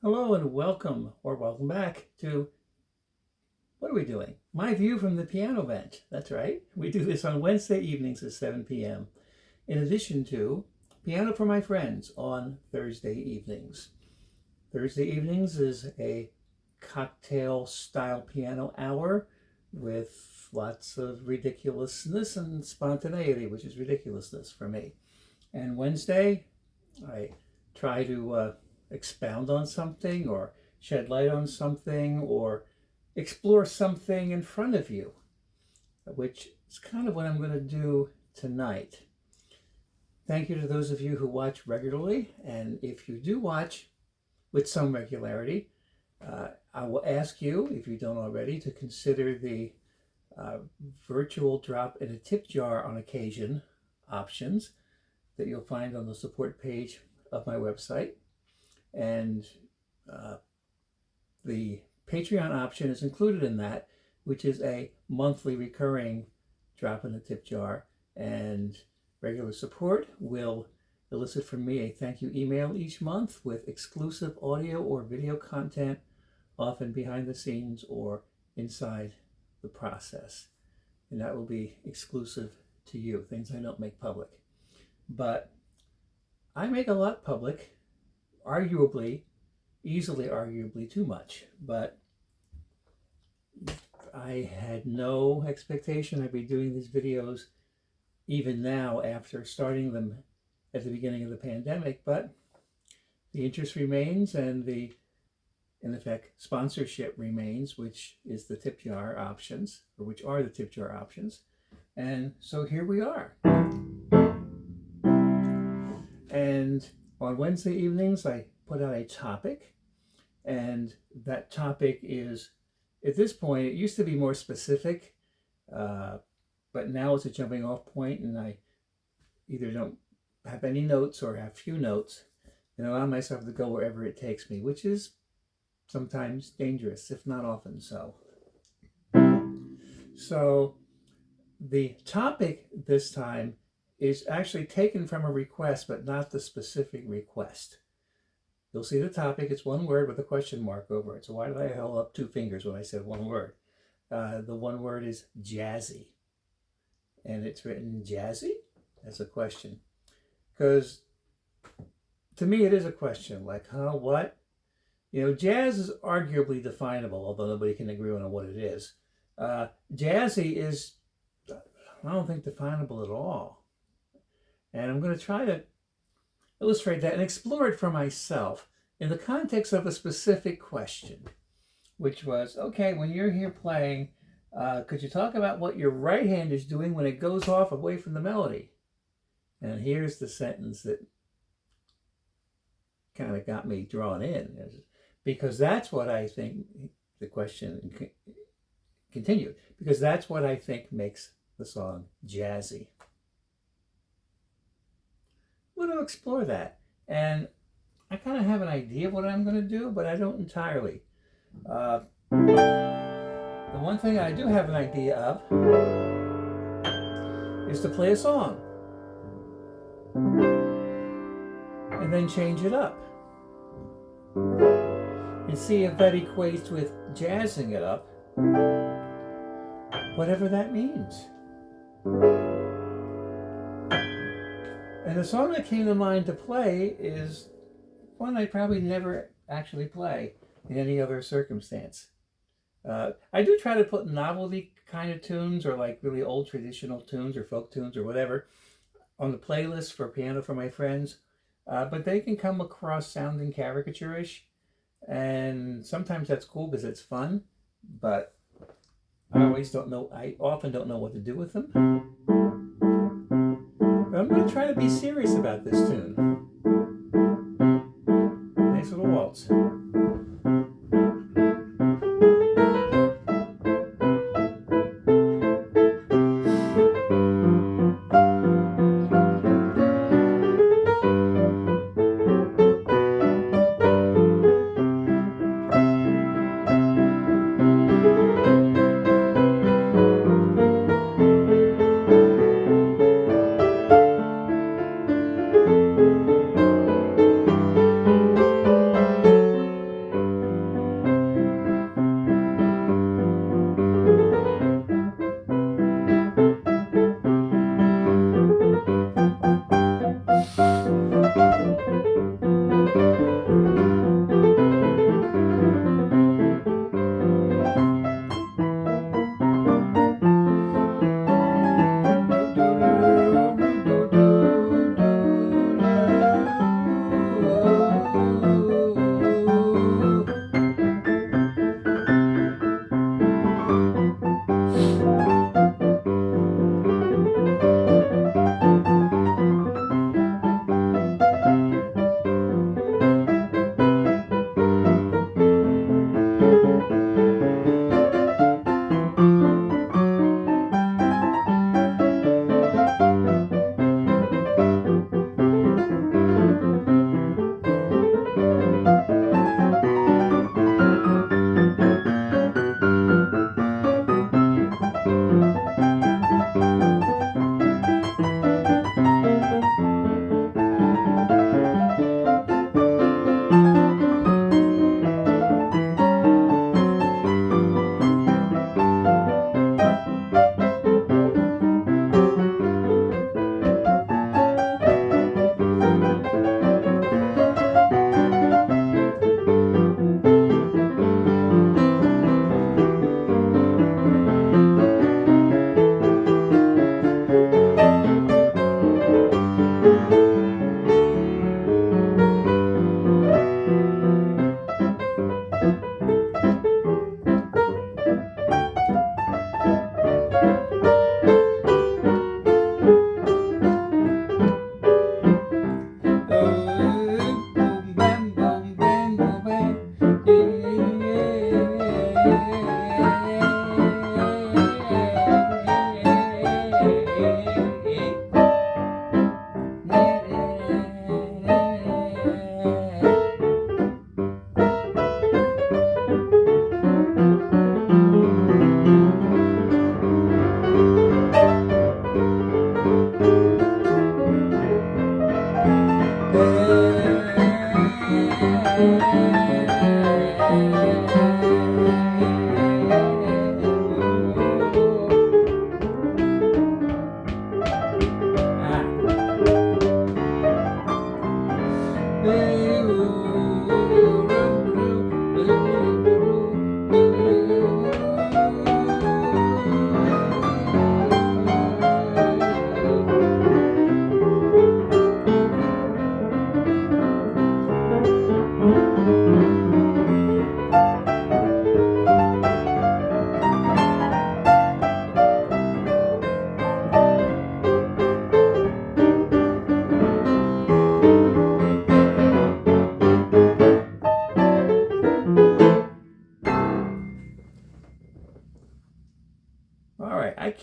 Hello and welcome back to, what are we doing? My View from the Piano Bench. That's right. We do this on Wednesday evenings at 7 p.m. In addition to Piano for My Friends on Thursday evenings. Thursday evenings is a cocktail style piano hour with lots of ridiculousness and spontaneity, which is ridiculousness for me. And Wednesday, I try to expound on something or shed light on something or explore something in front of you, which is kind of what I'm going to do tonight. Thank you to those of you who watch regularly, and if you do watch with some regularity, I will ask you, if you don't already, to consider the virtual drop in a tip jar on occasion options that you'll find on the support page of my website. And the Patreon option is included in that, which is a monthly recurring drop in the tip jar. And regular support will elicit from me a thank you email each month with exclusive audio or video content, often behind the scenes or inside the process. And that will be exclusive to you, things I don't make public. But I make a lot public, easily arguably too much, but I had no expectation I'd be doing these videos even now after starting them at the beginning of the pandemic, but the interest remains and in effect, sponsorship remains, which is the tip jar options, or which are the tip jar options. And so here we are. And on Wednesday evenings, I put out a topic, and that topic is, at this point, it used to be more specific, but now it's a jumping off point, and I either don't have any notes or have few notes, and allow myself to go wherever it takes me, which is sometimes dangerous, if not often so. So the topic this time is actually taken from a request, but not the specific request. You'll see the topic, it's one word with a question mark over it. So why did I hold up two fingers when I said one word? The one word is jazzy. And it's written jazzy as a question. Because to me it is a question, like, huh, what? You know, jazz is arguably definable, although nobody can agree on what it is. Jazzy is, I don't think, definable at all. And I'm going to try to illustrate that and explore it for myself in the context of a specific question, which was, okay, when you're here playing, could you talk about what your right hand is doing when it goes off away from the melody? And here's the sentence that kind of got me drawn in, because that's what I think, the question continued, because that's what I think makes the song jazzy. I'm going to explore that, and I kind of have an idea of what I'm going to do, but I don't entirely. The one thing I do have an idea of is to play a song and then change it up and see if that equates with jazzing it up, whatever that means. And the song that came to mind to play is one I'd probably never actually play in any other circumstance. I do try to put novelty kind of tunes, or like really old traditional tunes or folk tunes or whatever, on the playlist for Piano for My Friends, but they can come across sounding caricaturish, and sometimes that's cool because it's fun, but I often don't know what to do with them. But I'm going to try to be serious about this tune. Nice little waltz.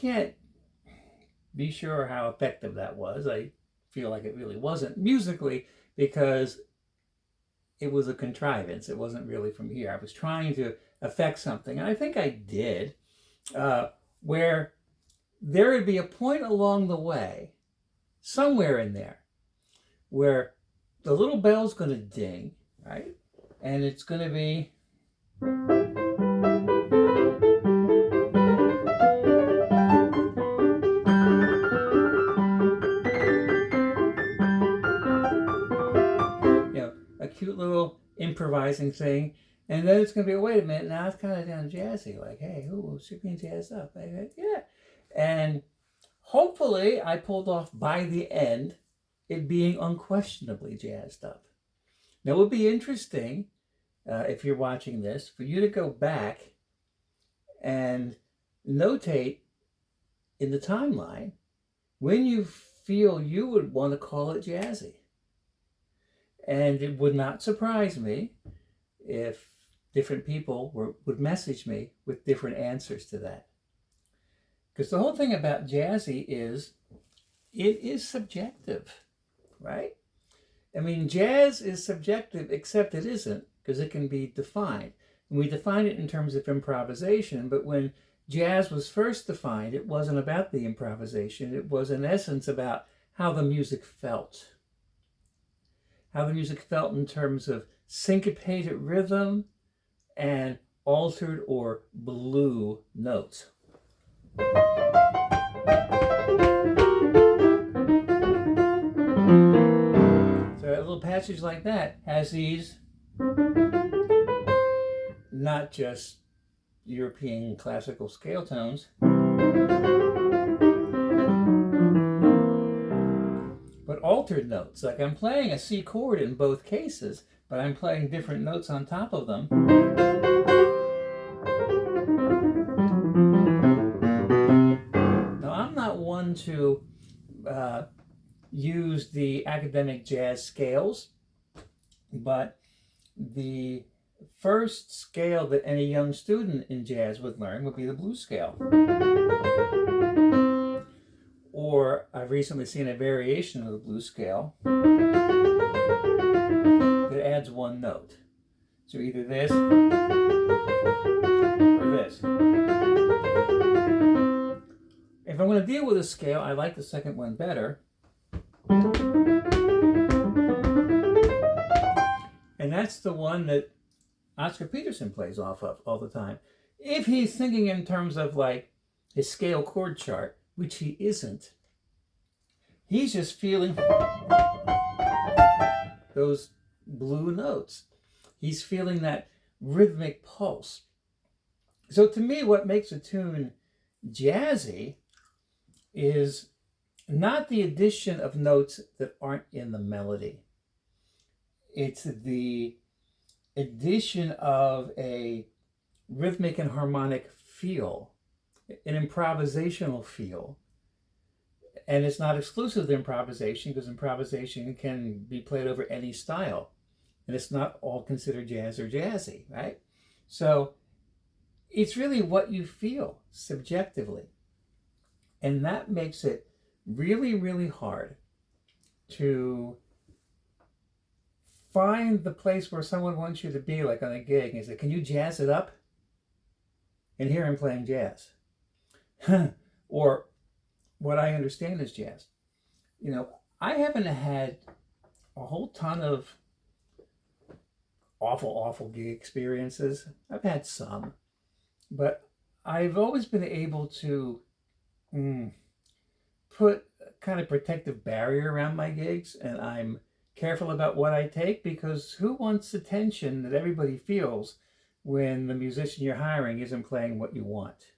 can't be sure how effective that was. I feel like it really wasn't musically because it was a contrivance. It wasn't really from here. I was trying to affect something, and I think I did, where there would be a point along the way, somewhere in there, where the little bell's going to ding, right? And it's going to be... a cute little improvising thing, and then it's going to be, wait a minute, now it's kind of down jazzy, like, hey, ooh, she's being jazzed up, yeah. And hopefully I pulled off by the end it being unquestionably jazzed up. Now it would be interesting, if you're watching this, for you to go back and notate in the timeline when you feel you would want to call it jazzy. And it would not surprise me if different people would message me with different answers to that. Because the whole thing about jazzy is it is subjective, right? I mean, jazz is subjective, except it isn't, because it can be defined. And we define it in terms of improvisation, but when jazz was first defined, it wasn't about the improvisation. It was, in essence, about how the music felt. How the music felt in terms of syncopated rhythm and altered or blue notes. So a little passage like that has these not just European classical scale tones, but altered notes. Like I'm playing a C chord in both cases, but I'm playing different notes on top of them. Now, I'm not one to use the academic jazz scales, but the first scale that any young student in jazz would learn would be the blues scale. Or I've recently seen a variation of the blues scale that adds one note. So either this or this. If I'm going to deal with a scale, I like the second one better. And that's the one that Oscar Peterson plays off of all the time. If he's thinking in terms of like his scale chord chart, which he isn't, he's just feeling those blue notes. He's feeling that rhythmic pulse. So to me, what makes a tune jazzy is not the addition of notes that aren't in the melody. It's the addition of a rhythmic and harmonic feel, an improvisational feel. And it's not exclusive to improvisation, because improvisation can be played over any style. And it's not all considered jazz or jazzy, right? So it's really what you feel subjectively. And that makes it really, really hard to find the place where someone wants you to be, like on a gig, and say, can you jazz it up? And here I'm playing jazz. Or what I understand is jazz. You know, I haven't had a whole ton of awful gig experiences. I've had some, but I've always been able to put a kind of protective barrier around my gigs, and I'm careful about what I take, because who wants the tension that everybody feels when the musician you're hiring isn't playing what you want,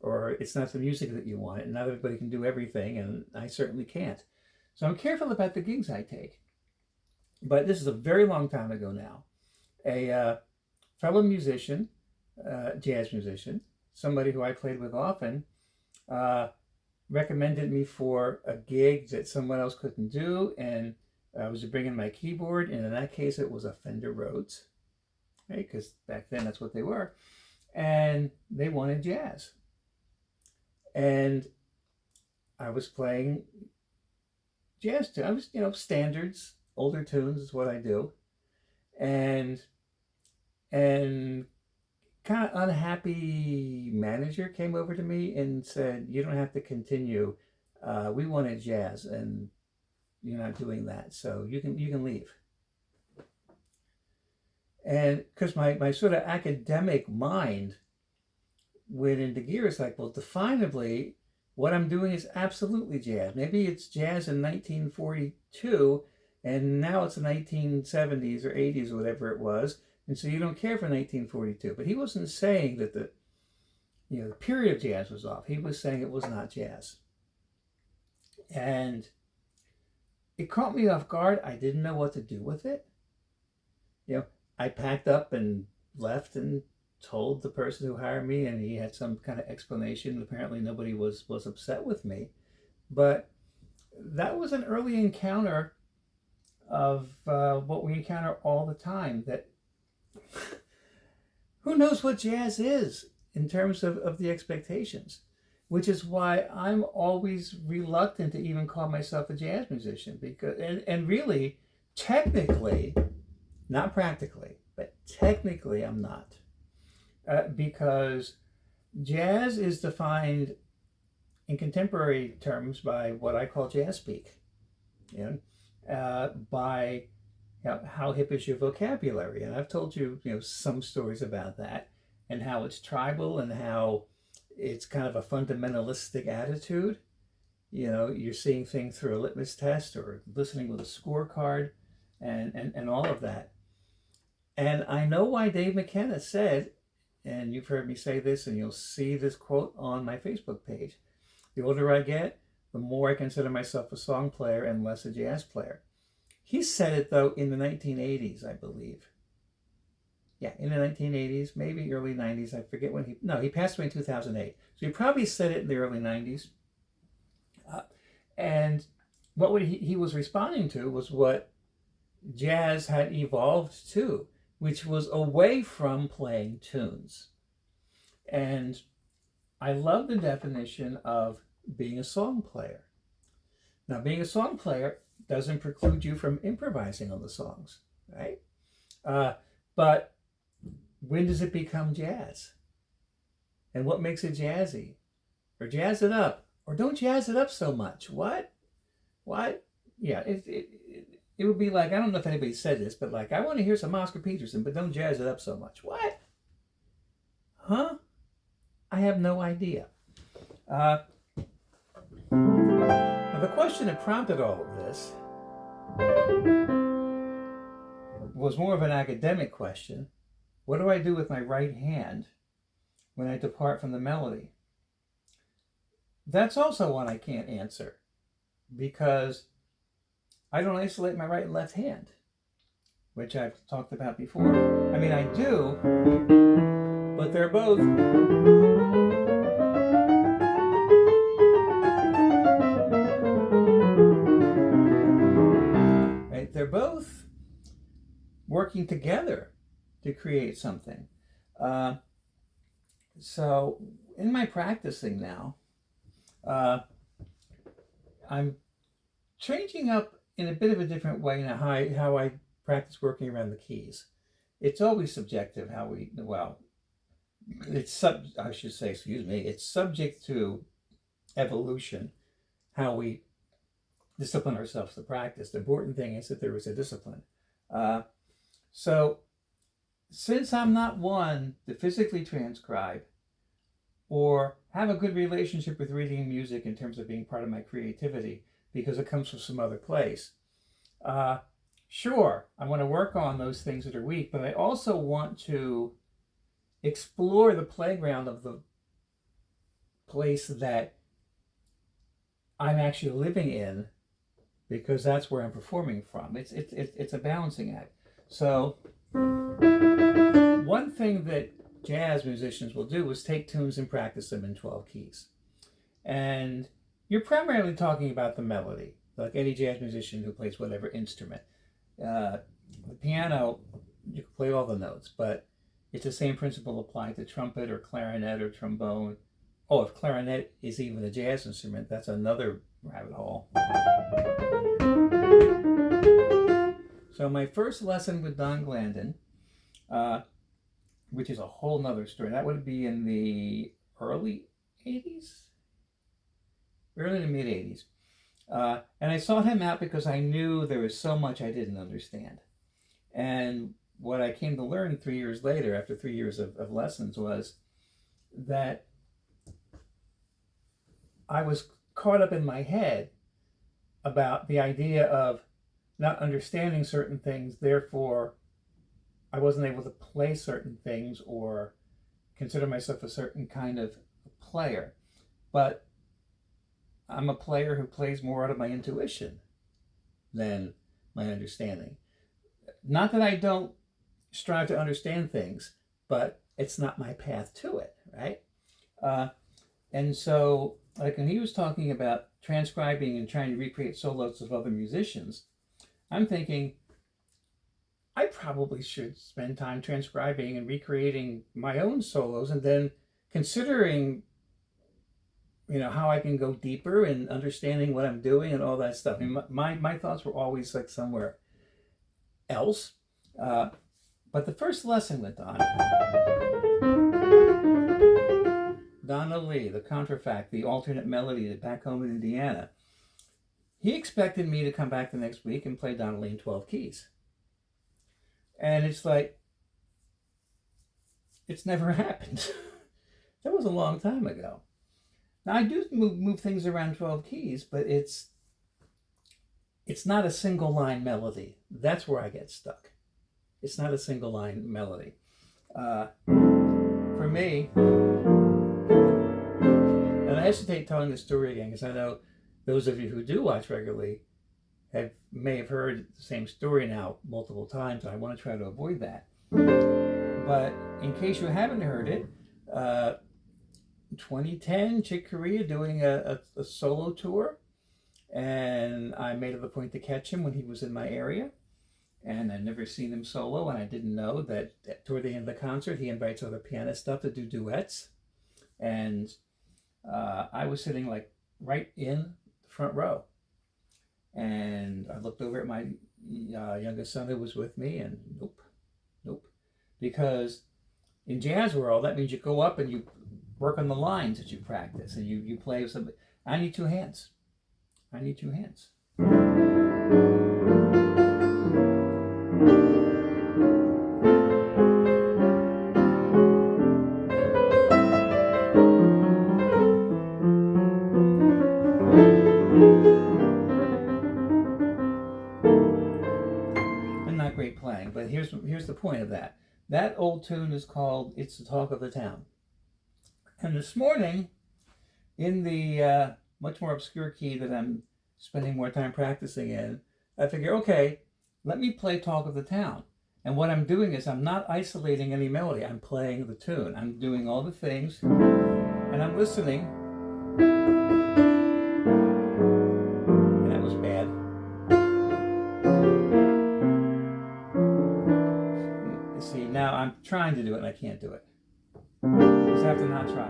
or it's not the music that you want, and not everybody can do everything, and I certainly can't. So I'm careful about the gigs I take. But this is a very long time ago now. A fellow musician, jazz musician, somebody who I played with often, recommended me for a gig that someone else couldn't do, and I was to bring in my keyboard, and in that case it was a Fender Rhodes, right? Because back then that's what they were, and they wanted jazz. And I was playing jazz tunes. I was, standards, older tunes is what I do. And and kind of unhappy manager came over to me and said, "You don't have to continue. We wanted jazz, and you're not doing that, so you can leave." And because my sort of academic mind went into gear, it's like, well, definably, what I'm doing is absolutely jazz. Maybe it's jazz in 1942, and now it's the 1970s or 80s or whatever it was, and so you don't care for 1942. But he wasn't saying that the period of jazz was off. He was saying it was not jazz. And it caught me off guard. I didn't know what to do with it. I packed up and left and told the person who hired me, and he had some kind of explanation. Apparently nobody was upset with me. But that was an early encounter of what we encounter all the time, that who knows what jazz is in terms of the expectations, which is why I'm always reluctant to even call myself a jazz musician, because and really, technically, not practically, but technically I'm not, because jazz is defined in contemporary terms by what I call jazz speak, by how hip is your vocabulary. And I've told you, some stories about that, and how it's tribal, and how it's kind of a fundamentalistic attitude. You're seeing things through a litmus test or listening with a scorecard, and all of that. And I know why Dave McKenna said, and you've heard me say this, and you'll see this quote on my Facebook page, the older I get, the more I consider myself a song player and less a jazz player. He said it, though, in the 1980s, I believe. Yeah, in the 1980s, maybe early 90s. I forget when he passed away in 2008. So he probably said it in the early 90s. And what he was responding to was what jazz had evolved to, which was away from playing tunes. And I love the definition of being a song player. Now, being a song player doesn't preclude you from improvising on the songs, right? But when does it become jazz? And what makes it jazzy? Or jazz it up? Or don't jazz it up so much? What? Yeah, it would be like, I don't know if anybody said this, but like, I want to hear some Oscar Peterson, but don't jazz it up so much. What? Huh? I have no idea. Now, the question that prompted all of this was more of an academic question. What do I do with my right hand when I depart from the melody? That's also one I can't answer, because I don't isolate my right and left hand, which I've talked about before. I mean, I do, but they're both right. They're both working together to create something. So in my practicing now, I'm changing up in a bit of a different way now how I practice working around the keys. It's always subjective how it's subject to evolution, how we discipline ourselves to practice. The important thing is that there is a discipline. So since I'm not one to physically transcribe or have a good relationship with reading music in terms of being part of my creativity, because it comes from some other place, sure, I want to work on those things that are weak, but I also want to explore the playground of the place that I'm actually living in, because that's where I'm performing from. It's a balancing act. So one thing that jazz musicians will do is take tunes and practice them in 12 keys. And you're primarily talking about the melody, like any jazz musician who plays whatever instrument. The piano, you can play all the notes, but it's the same principle applied to trumpet or clarinet or trombone Oh, if clarinet is even a jazz instrument, that's another rabbit hole. So my first lesson with Don Glandon, which is a whole nother story, that would be in the early 80s? Early to mid 80s. And I sought him out because I knew there was so much I didn't understand. And what I came to learn 3 years later, after 3 years of lessons, was that I was caught up in my head about the idea of not understanding certain things, therefore I wasn't able to play certain things or consider myself a certain kind of player. But I'm a player who plays more out of my intuition than my understanding. Not that I don't strive to understand things, but it's not my path to it, right? And so, like when he was talking about transcribing and trying to recreate solos of other musicians, I'm thinking, I probably should spend time transcribing and recreating my own solos and then considering, how I can go deeper in understanding what I'm doing and all that stuff. I mean, my thoughts were always like somewhere else. But the first lesson with Donna Lee, the contrafact, the alternate melody back home in Indiana, he expected me to come back the next week and play Donna Lee in 12 keys. And it's like, it's never happened. That was a long time ago. Now I do move things around 12 keys, but it's not a single line melody. That's where I get stuck. It's not a single line melody. For me, and I hesitate telling the story again because I know those of you who do watch regularly may have heard the same story now multiple times. I want to try to avoid that. But in case you haven't heard it, 2010, Chick Corea doing a solo tour, and I made it a point to catch him when he was in my area, and I'd never seen him solo, and I didn't know that toward the end of the concert he invites other pianists up to do duets, and I was sitting like right in the front row, and I looked over at my youngest son who was with me, and nope, because in jazz world that means you go up and you work on the lines that you practice, and you play with somebody. I need two hands. I'm not great playing, but here's the point of that. That old tune is called "It's the Talk of the Town." And this morning, in the much more obscure key that I'm spending more time practicing in, I figure, okay, let me play Talk of the Town. And what I'm doing is I'm not isolating any melody. I'm playing the tune. I'm doing all the things, and I'm listening. And that was bad. See, now I'm trying to do it, and I can't do it. Just have to not try.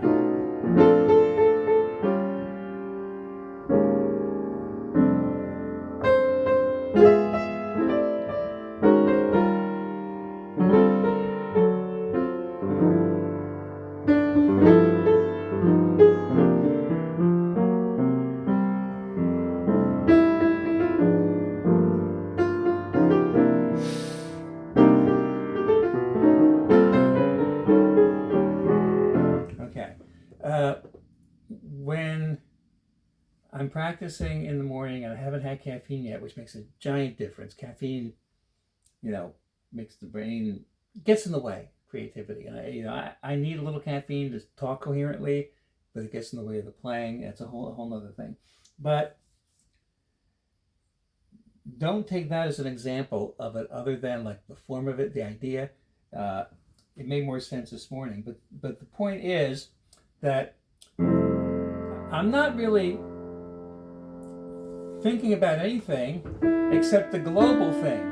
Okay. When I'm practicing in the morning and I haven't had caffeine yet, which makes a giant difference. Caffeine, makes the brain, gets in the way, creativity. And I need a little caffeine to talk coherently, but it gets in the way of the playing. That's a whole other thing. But don't take that as an example of it other than like the form of it, the idea. It made more sense this morning. But the point is that I'm not really thinking about anything except the global thing.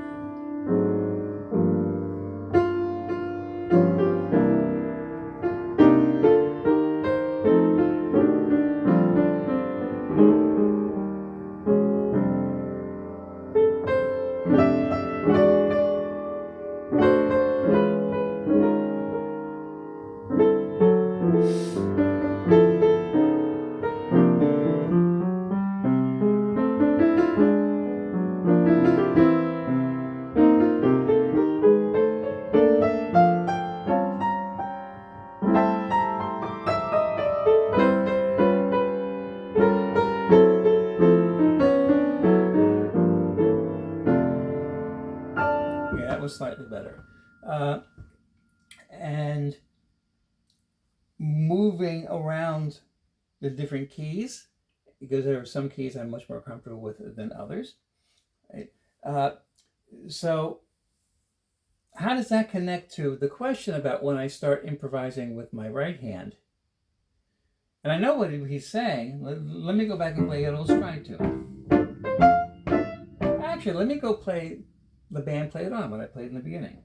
was slightly better. And moving around the different keys, because there are some keys I'm much more comfortable with than others. Right? So how does that connect to the question about when I start improvising with my right hand? And I know what he's saying. Let me go back and play a little stride tune. Actually, let me go play the band play it on what I played in the beginning.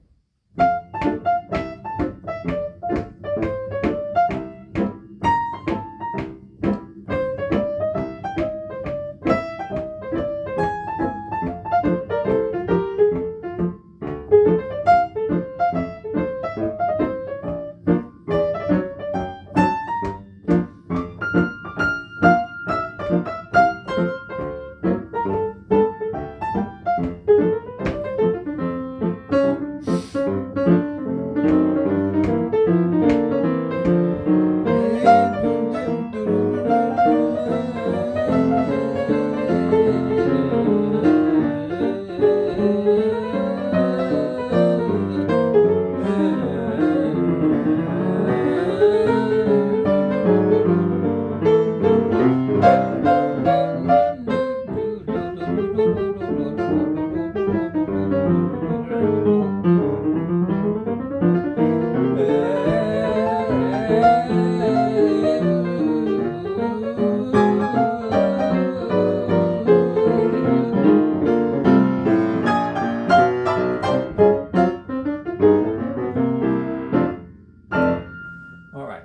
All right.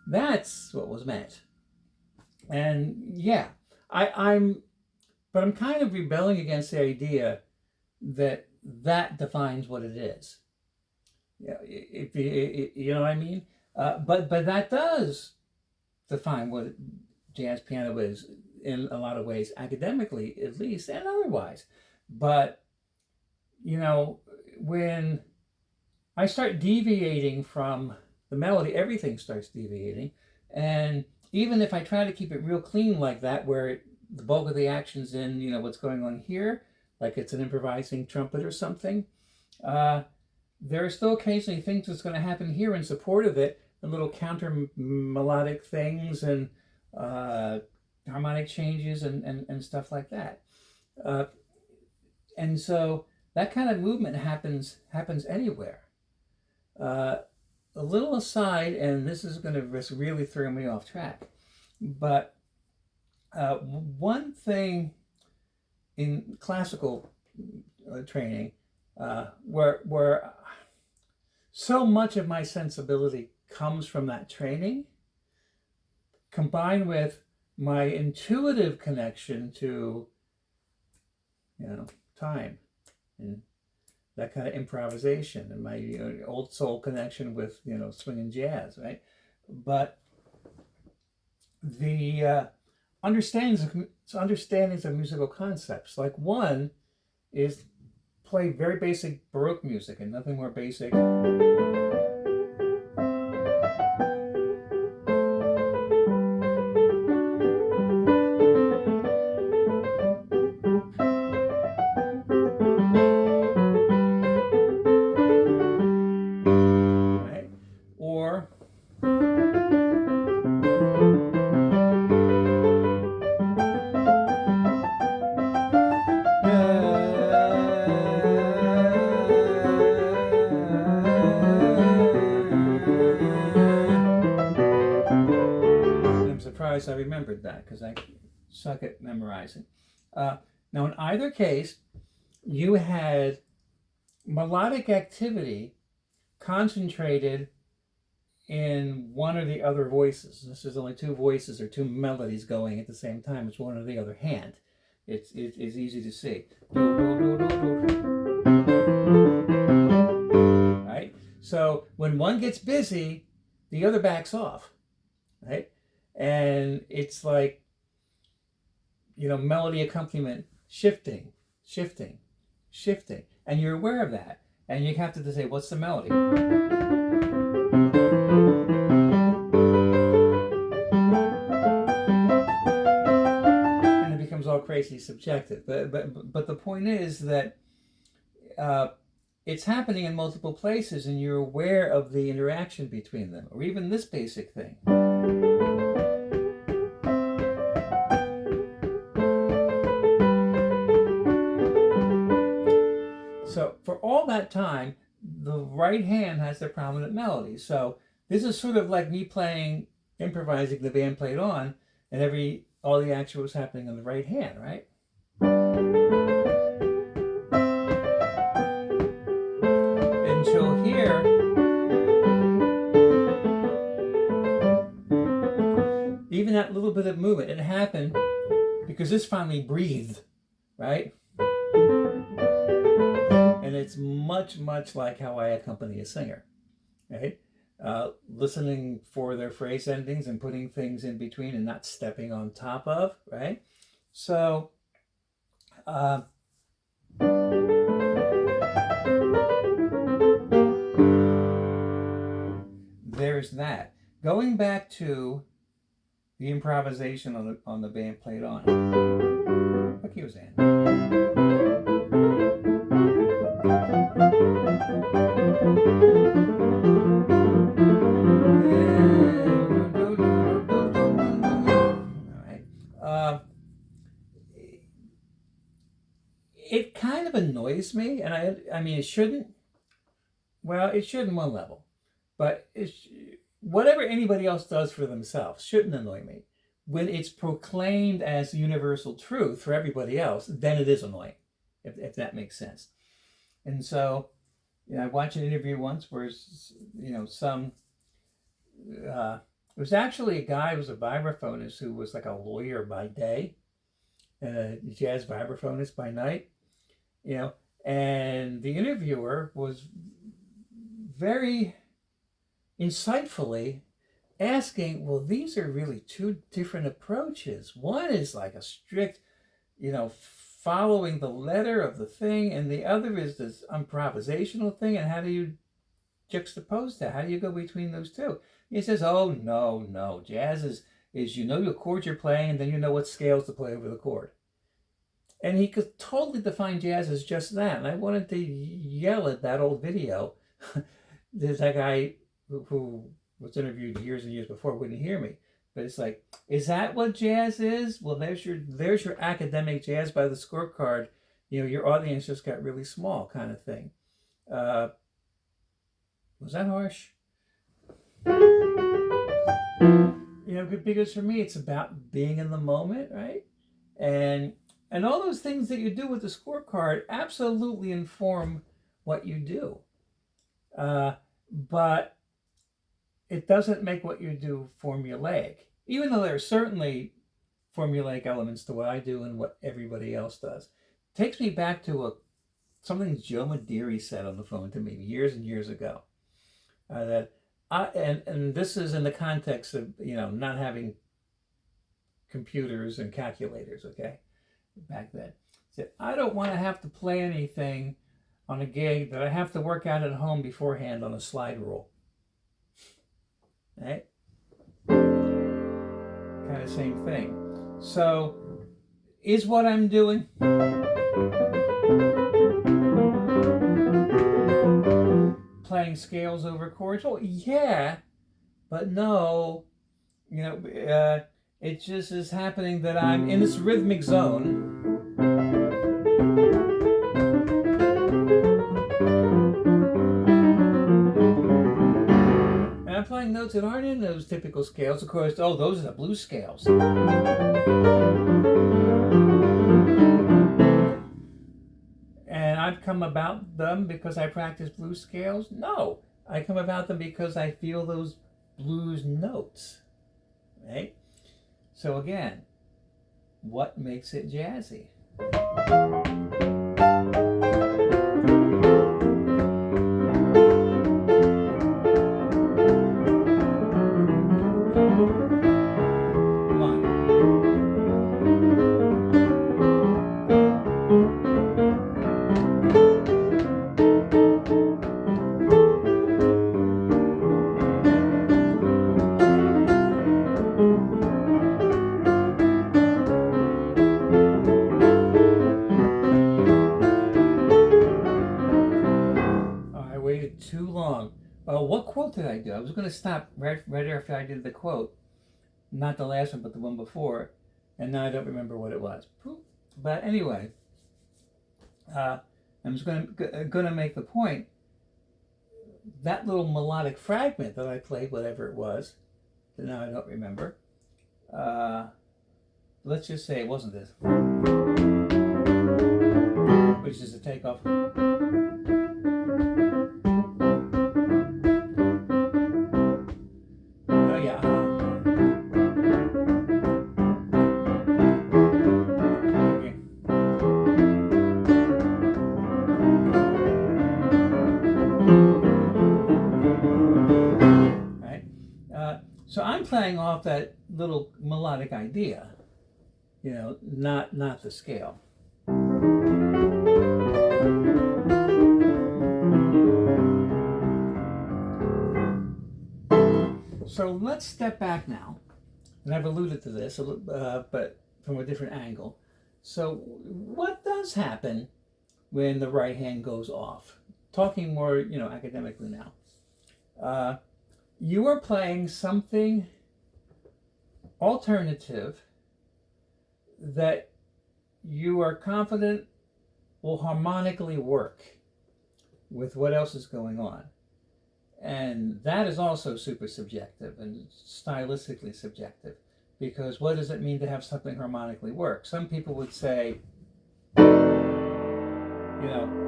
That's what was meant. And yeah, but I'm kind of rebelling against the idea that that defines what it is. Yeah, you know what I mean? But that does define what jazz piano is in a lot of ways, academically at least, and otherwise. But you know, when I start deviating from the melody, everything starts deviating, and even if I try to keep it real clean like that, where the bulk of the action's in, you know, what's going on here, like it's an improvising trumpet or something, there are still occasionally things that's going to happen here in support of it, and little counter melodic things and harmonic changes and stuff like that. And so that kind of movement happens anywhere. A little aside, and this is going to really throw me off track, but one thing in classical training where so much of my sensibility comes from that training, combined with my intuitive connection to, you know, time and that kind of improvisation, and my old soul connection with, you know, swing and jazz, right? But the understandings of musical concepts, like one is play very basic Baroque music and nothing more basic. Right? Or I'm surprised I remembered that because I suck at memorizing. Now, in either case, you had melodic activity concentrated in one or the other voices. This is only two voices or two melodies going at the same time. It's one or the other hand. It's easy to see. Right? So when one gets busy, the other backs off. Right? And it's like, you know, melody accompaniment shifting, shifting, shifting. And you're aware of that. And you have to say, what's the melody? And it becomes all crazy subjective. But the point is that it's happening in multiple places and you're aware of the interaction between them, or even this basic thing. So for all that time, the right hand has the prominent melody. So this is sort of like me playing, improvising, the band played on, and all the action was happening on the right hand, right? Until here, even that little bit of movement, it happened because this finally breathed, right? And it's much, much like how I accompany a singer, right? Listening for their phrase endings and putting things in between and not stepping on top of, right? So, there's that. Going back to the improvisation on the band played on. What key was that? It kind of annoys me, and I mean, it shouldn't. Well, it should in one level, but whatever anybody else does for themselves shouldn't annoy me. When it's proclaimed as universal truth for everybody else, then it is annoying, if that makes sense. And so, I watched an interview once where, it was actually a guy who was a vibraphonist who was like a lawyer by day, a jazz vibraphonist by night, and the interviewer was very insightfully asking, well, these are really two different approaches. One is like a strict, following the letter of the thing, and the other is this improvisational thing, and how do you juxtapose that? How do you go between those two? He says, oh, no. Jazz is the chord you're playing, and then you know what scales to play over the chord. And he could totally define jazz as just that. And I wanted to yell at that old video. There's that guy who was interviewed years and years before wouldn't hear me. But it's like, is that what jazz is? Well, there's your academic jazz by the scorecard. Your audience just got really small, kind of thing. Was that harsh? Because for me, it's about being in the moment, right? And all those things that you do with the scorecard absolutely inform what you do. But it doesn't make what you do formulaic, even though there are certainly formulaic elements to what I do and what everybody else does. It takes me back to something Joe Mediri said on the phone to me years and years ago. And this is in the context of not having computers and calculators, okay? Back then, he said, I don't want to have to play anything on a gig that I have to work out at home beforehand on a slide rule. Right? Kind of same thing. So, is what I'm doing playing scales over chords? Well, yeah, but no. It just is happening that I'm in this rhythmic zone. And I'm playing notes that aren't in those typical scales. Of course, those are the blues scales. And I've come about them because I practice blues scales? No. I come about them because I feel those blues notes. Right? So again, what makes it jazzy? Come on. Oh, what quote did I do? I was going to stop right after I did the quote, not the last one, but the one before, and now I don't remember what it was. But anyway, I'm just going to make the point. That little melodic fragment that I played, whatever it was, that now I don't remember. Let's just say it wasn't this, which is a takeoff. Oh yeah. Okay. Right. So I'm playing off that little melodic idea, not the scale. So let's step back now, and I've alluded to this, but from a different angle. So what does happen when the right hand goes off? Talking more, academically now. You are playing something alternative that you are confident will harmonically work with what else is going on. And that is also super subjective and stylistically subjective, because what does it mean to have something harmonically work? Some people would say,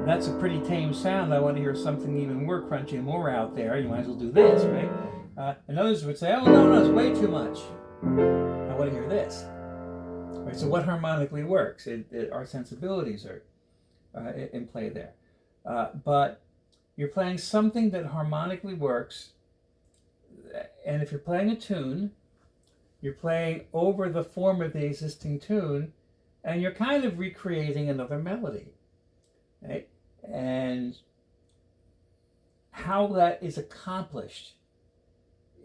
that's a pretty tame sound. I want to hear something even more crunchy and more out there. You might as well do this, right? And others would say, oh, no, it's way too much. I want to hear this. Right? So what harmonically works? Our sensibilities are in play there. But you're playing something that harmonically works, and if you're playing a tune, you're playing over the form of the existing tune, and you're kind of recreating another melody, right? And how that is accomplished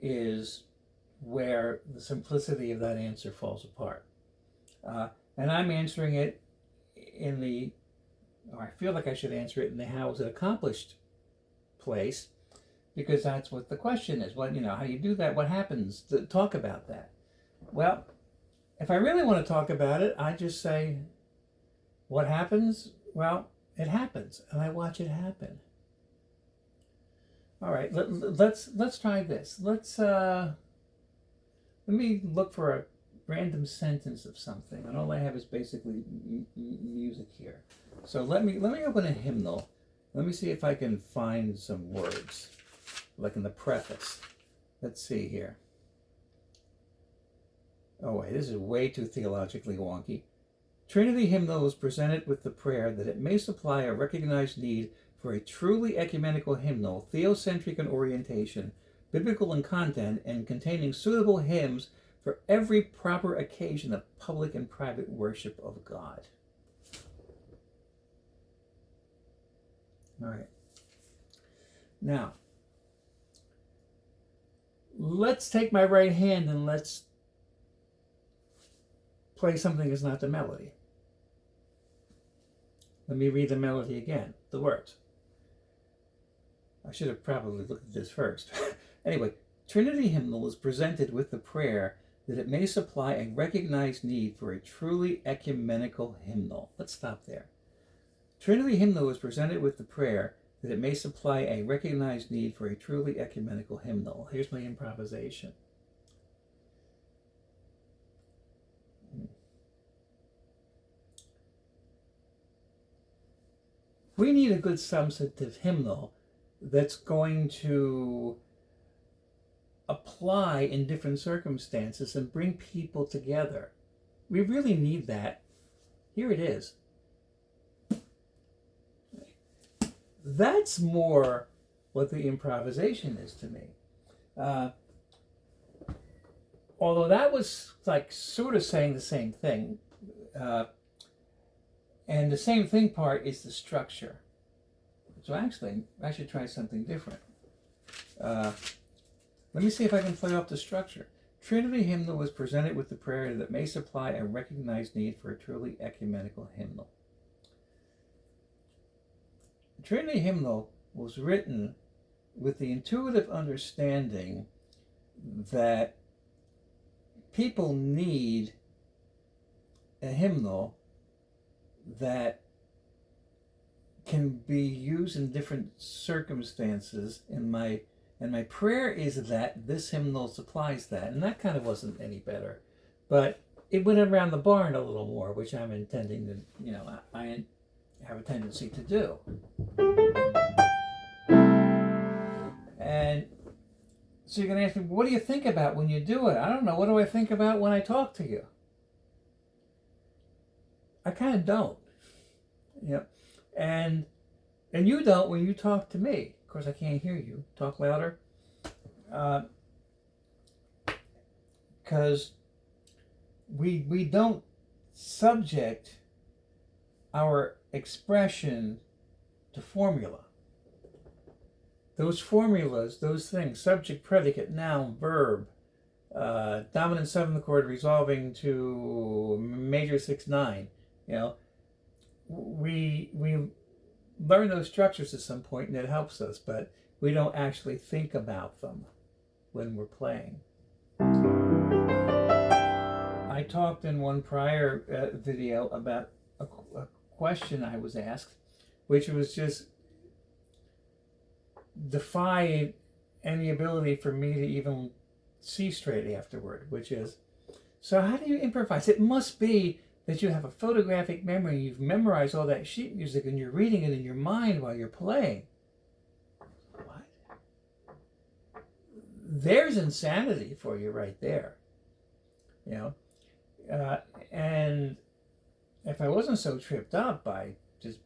is where the simplicity of that answer falls apart. And I'm answering it or I feel like I should answer it in the how is it accomplished place, because that's what the question is. How do you do that? What happens? Talk about that. Well, if I really want to talk about it, I just say, what happens? Well, it happens, and I watch it happen. All right, let's try this. Let me look for a random sentence of something, and all I have is basically music here. So let me open a hymnal. Let me see if I can find some words, like in the preface. Let's see here. Oh wait, this is way too theologically wonky. Trinity hymnal is presented with the prayer that it may supply a recognized need for a truly ecumenical hymnal, theocentric in orientation, biblical in content, and containing suitable hymns for every proper occasion of public and private worship of God. All right. Now, let's take my right hand and let's play something that's not the melody. Let me read the melody again, the words. I should have probably looked at this first. Anyway, Trinity hymnal is presented with the prayer that it may supply a recognized need for a truly ecumenical hymnal. Let's stop there. Trinity hymnal is presented with the prayer that it may supply a recognized need for a truly ecumenical hymnal. Here's my improvisation. We need a good substantive hymnal that's going to apply in different circumstances and bring people together. We really need that. Here it is. That's more what the improvisation is to me. Although that was like sort of saying the same thing. And the same thing part is the structure. So actually, I should try something different. Let me see if I can play off the structure. Trinity hymnal was presented with the prayer that may supply a recognized need for a truly ecumenical hymnal. The Trinity hymnal was written with the intuitive understanding that people need a hymnal that can be used in different circumstances. And my prayer is that this hymnal supplies that. And that kind of wasn't any better, but it went around the barn a little more, which I'm intending to, I have a tendency to do. And so you're going to ask me, what do you think about when you do it? I don't know. What do I think about when I talk to you? I kind of don't. And you don't when you talk to me. Of course, I can't hear you. Talk louder. Because we don't subject our expression to formula. Those formulas, those things, subject, predicate, noun, verb, dominant seventh chord resolving to major 6/9. We learn those structures at some point, and it helps us, but we don't actually think about them when we're playing. I talked in one prior video about a question I was asked, which was just defied any ability for me to even see straight afterward, which is, so how do you improvise? It must be that you have a photographic memory, you've memorized all that sheet music and you're reading it in your mind while you're playing. What? There's insanity for you right there. And if I wasn't so tripped up by just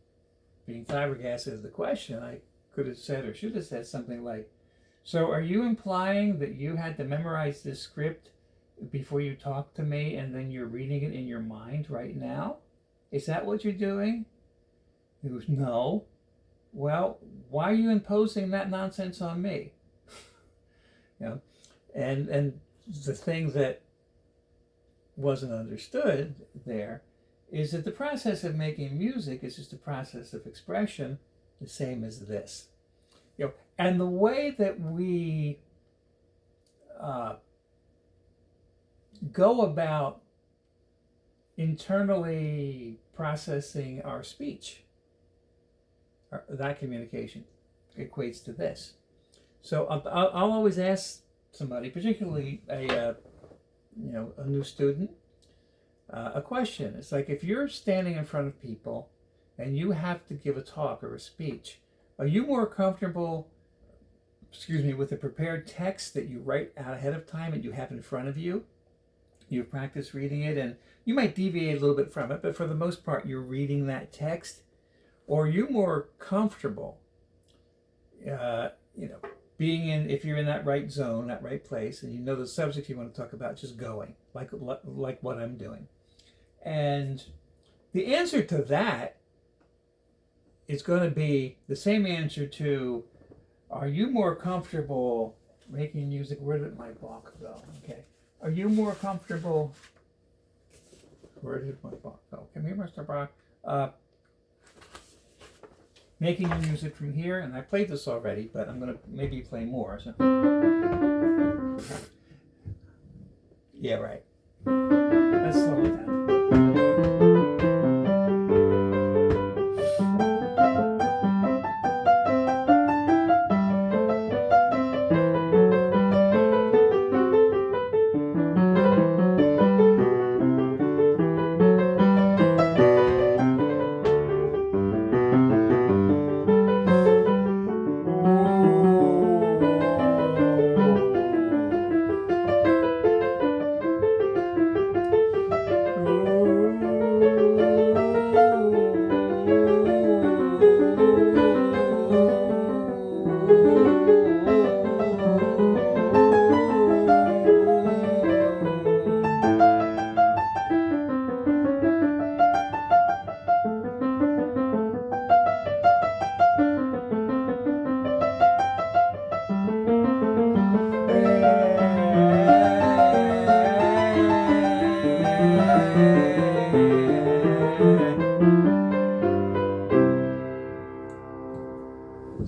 being flabbergasted at the question, I could have said or should have said something like, so are you implying that you had to memorize this script before you talk to me and then you're reading it in your mind right now? Is that what you're doing? He goes, no. Well, why are you imposing that nonsense on me? And the thing that wasn't understood there is that the process of making music is just a process of expression, the same as this. And the way that we go about internally processing our speech, that communication equates to this. So I'll always ask somebody, particularly a new student, a question. It's like, if you're standing in front of people and you have to give a talk or a speech, are you more comfortable, with a prepared text that you write out ahead of time and you have in front of you? You've practiced reading it and you might deviate a little bit from it, but for the most part, you're reading that text. Or are you more comfortable, being in, if you're in that right zone, that right place, and you know the subject you want to talk about, just going, like what I'm doing? And the answer to that is going to be the same answer to, are you more comfortable making music? Where did my book go? Okay. Are you more comfortable? Where did my book go? Come here, Mr. Brock. Making music from here, and I played this already, but I'm going to maybe play more. So. Yeah, right. Let's slow it down.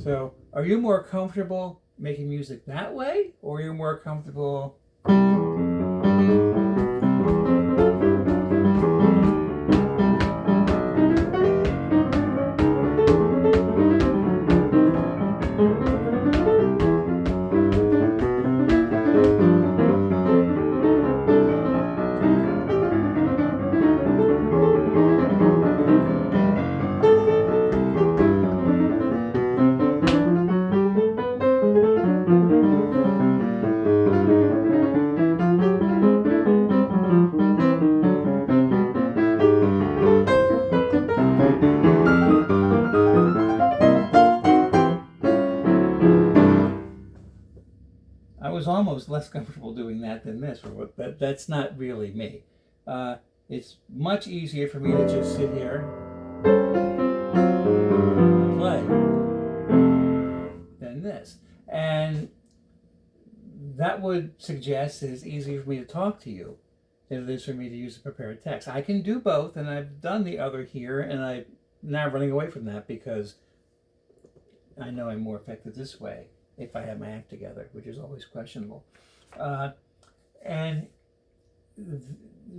So Are you more comfortable making music that way, or are you more comfortable? I was almost less comfortable doing that than this, but that's not really me. It's much easier for me to just sit here and play than this. And that would suggest that it's easier for me to talk to you than it is for me to use a prepared text. I can do both, and I've done the other here, and I'm now running away from that because I know I'm more effective this way if I have my act together, which is always questionable. And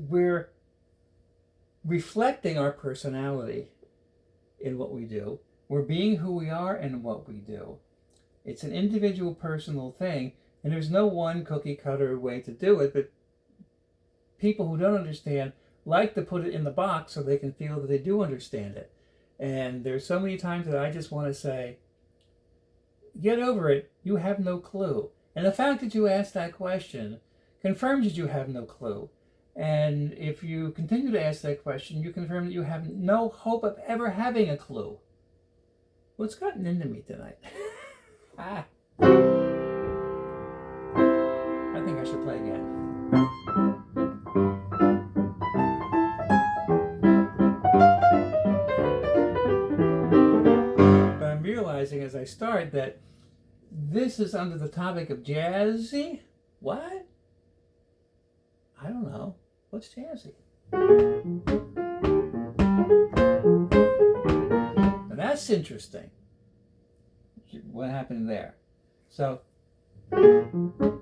we're reflecting our personality in what we do. We're being who we are in what we do. It's an individual, personal thing, and there's no one cookie cutter way to do it, but people who don't understand like to put it in the box so they can feel that they do understand it. And there's so many times that I just want to say, get over it, you have no clue. And the fact that you asked that question confirms that you have no clue. And if you continue to ask that question, you confirm that you have no hope of ever having a clue. What's gotten into me tonight? I think I should play again. But I'm realizing as I start that this is under the topic of jazzy. What? I don't know. What's jazzy? Now that's interesting. What happened there? So, I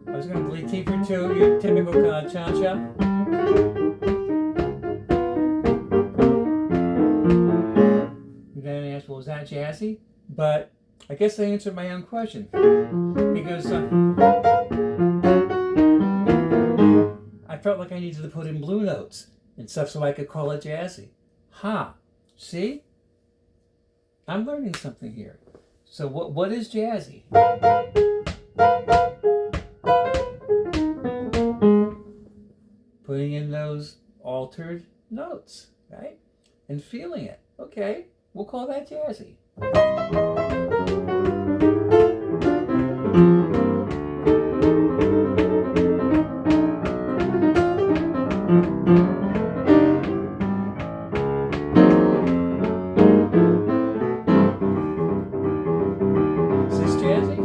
was going to delete T for 2, your typical cha-cha. Then I asked, well, was that jazzy? But I guess I answered my own question. Because I felt like I needed to put in blue notes and stuff so I could call it jazzy. See? I'm learning something here. So what is jazzy? Putting in those altered notes, right? And feeling it. Okay, we'll call that jazzy. Is this jazzy?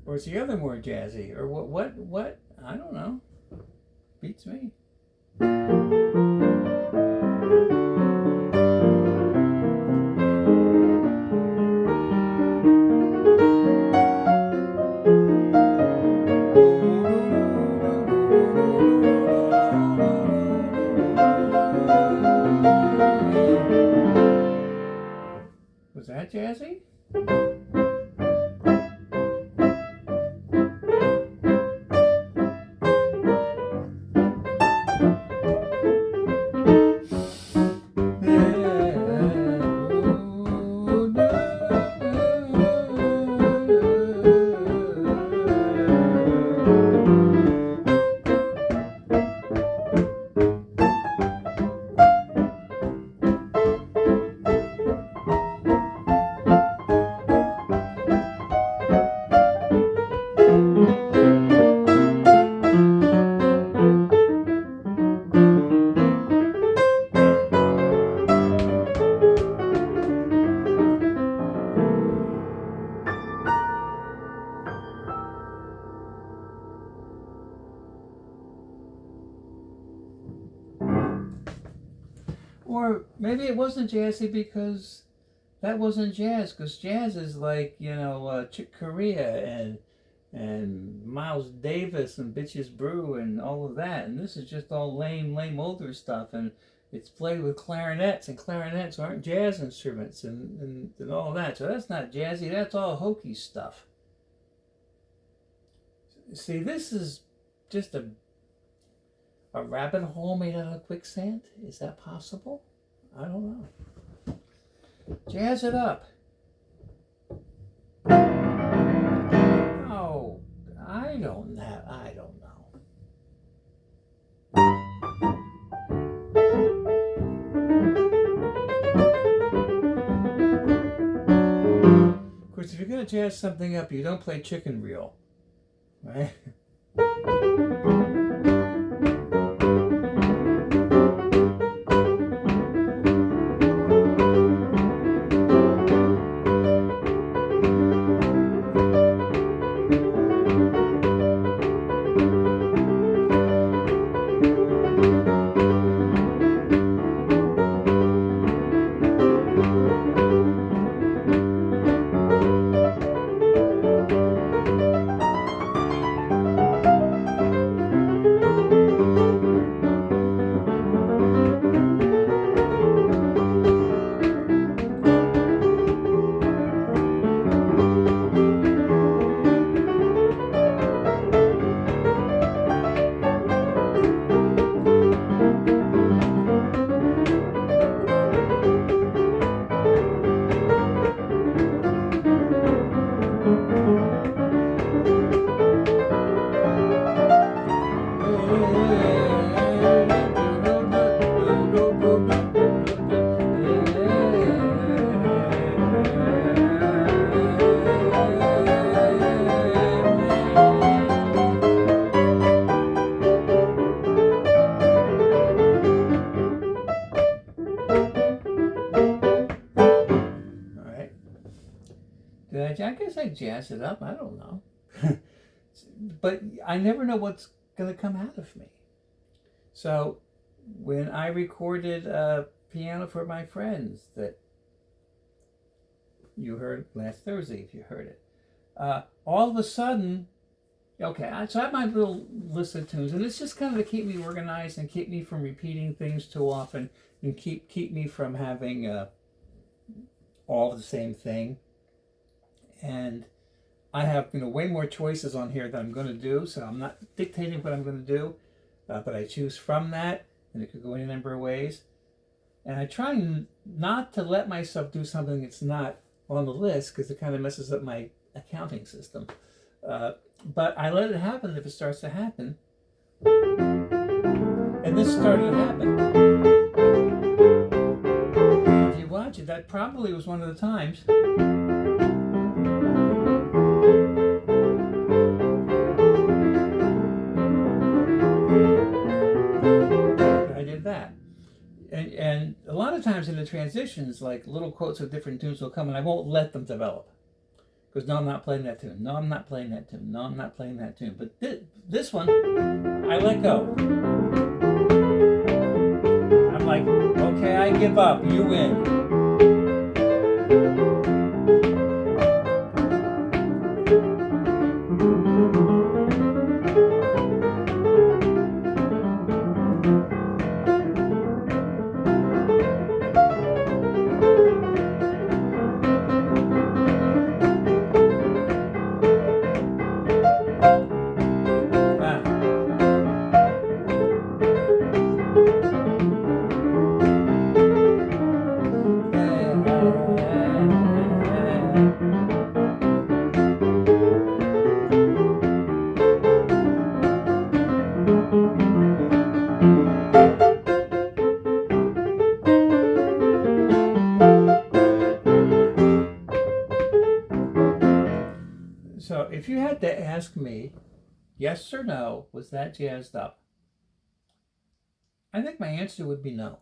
Or is the other more jazzy? Or what? I don't know. Beats me. Was that jazzy? Or maybe it wasn't jazzy because that wasn't jazz, because jazz is like, Chick Corea and Miles Davis and Bitches Brew and all of that. And this is just all lame older stuff. And it's played with clarinets, and clarinets aren't jazz instruments and all that. So that's not jazzy, that's all hokey stuff. See, this is just a rabbit hole made out of quicksand? Is that possible? I don't know. Jazz it up. Oh, I don't know. Of course, if you're going to jazz something up, you don't play chicken reel, right? I guess I jazz it up. I don't know. But I never know what's going to come out of me. So when I recorded a piano for my friends that you heard last Thursday, if you heard it, all of a sudden, okay, so I have my little list of tunes, and it's just kind of to keep me organized and keep me from repeating things too often, and keep me from having all the same thing. And I have way more choices on here that I'm going to do, so I'm not dictating what I'm going to do, but I choose from that, and it could go any number of ways. And I try not to let myself do something that's not on the list, because it kind of messes up my accounting system. But I let it happen if it starts to happen. And this started to happen. If you watch it, that probably was one of the times. I did that. And a lot of times in the transitions, like little quotes of different tunes will come, and I won't let them develop. Because no, I'm not playing that tune. No, I'm not playing that tune. No, I'm not playing that tune. But this one, I let go. I'm like, okay, I give up. You win. So if you had to ask me, yes or no, was that jazzed up? I think my answer would be no.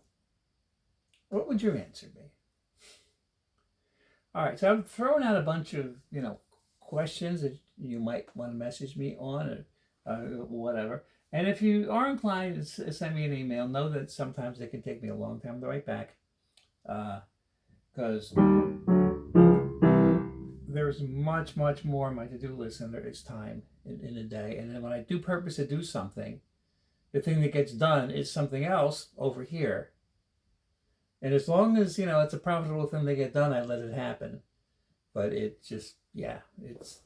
What would your answer be? All right, so I've thrown out a bunch of, questions that you might want to message me on or whatever. And if you are inclined to send me an email, know that sometimes it can take me a long time to write back, because there's much, much more on my to-do list than there is time in a day. And then when I do purpose to do something, the thing that gets done is something else over here. And as long as, it's a profitable thing to get done, I let it happen. But it just, yeah, it's...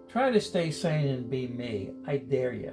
Try to stay sane and be me. I dare you.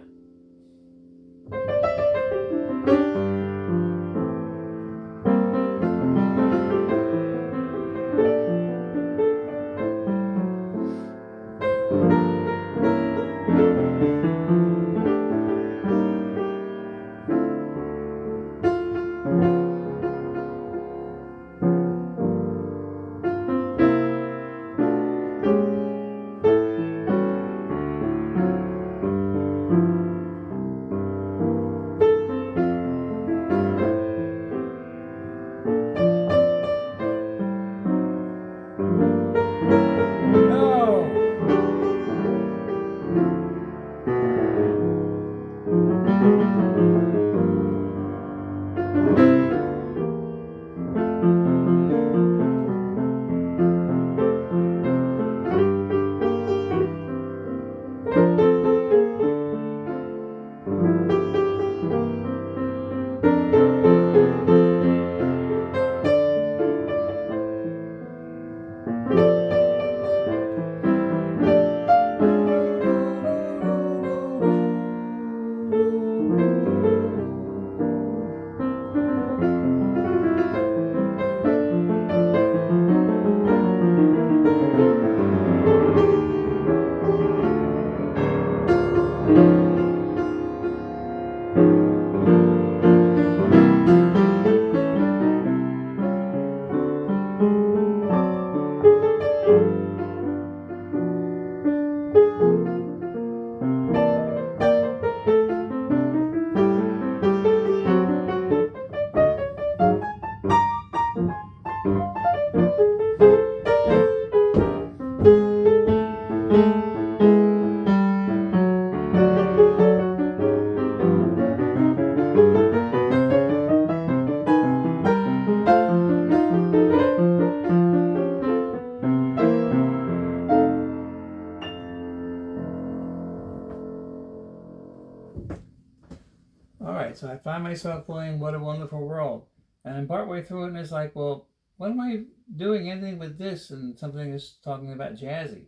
All right, so I find myself playing What a Wonderful World. And I'm partway through it, and it's like, well, what am I doing ending with this? And something is talking about Jazzy.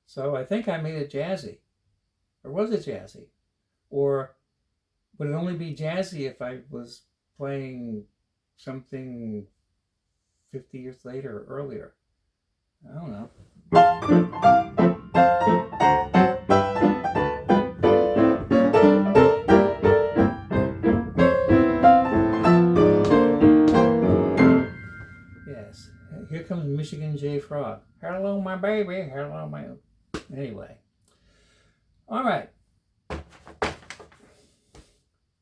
So I think I made it Jazzy. Or was it Jazzy? Or would it only be Jazzy if I was playing something 50 years later or earlier? I don't know. Yes. Here comes Michigan J. Frog. Hello, my baby. Hello, my... Anyway. All right.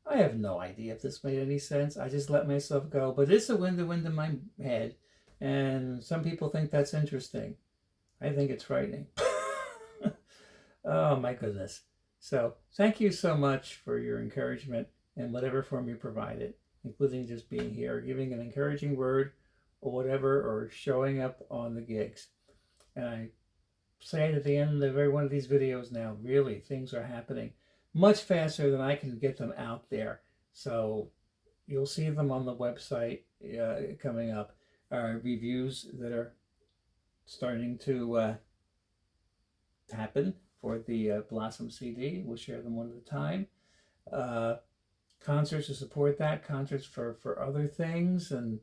I have no idea if this made any sense. I just let myself go. But it's a wind in my head. And some people think that's interesting. I think it's frightening. Oh, my goodness. So thank you so much for your encouragement in whatever form you provided, including just being here, giving an encouraging word or whatever, or showing up on the gigs. And I say it at the end of every one of these videos now, really, things are happening much faster than I can get them out there. So you'll see them on the website coming up. Reviews that are starting to happen for the Blossom CD. We'll share them one at a time. Concerts to support that, concerts for other things, and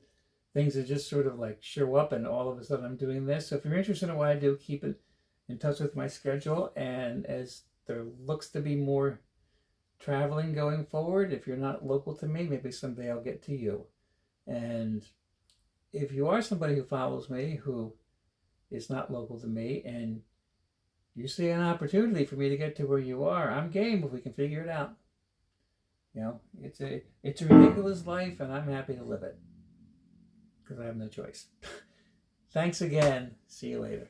things that just sort of like show up and all of a sudden I'm doing this. So if you're interested in what I do, keep it in touch with my schedule. And as there looks to be more traveling going forward, if you're not local to me, maybe someday I'll get to you. And if you are somebody who follows me who is not local to me and you see an opportunity for me to get to where you are, I'm game if we can figure it out. It's a ridiculous life and I'm happy to live it because I have no choice. Thanks again. See you later.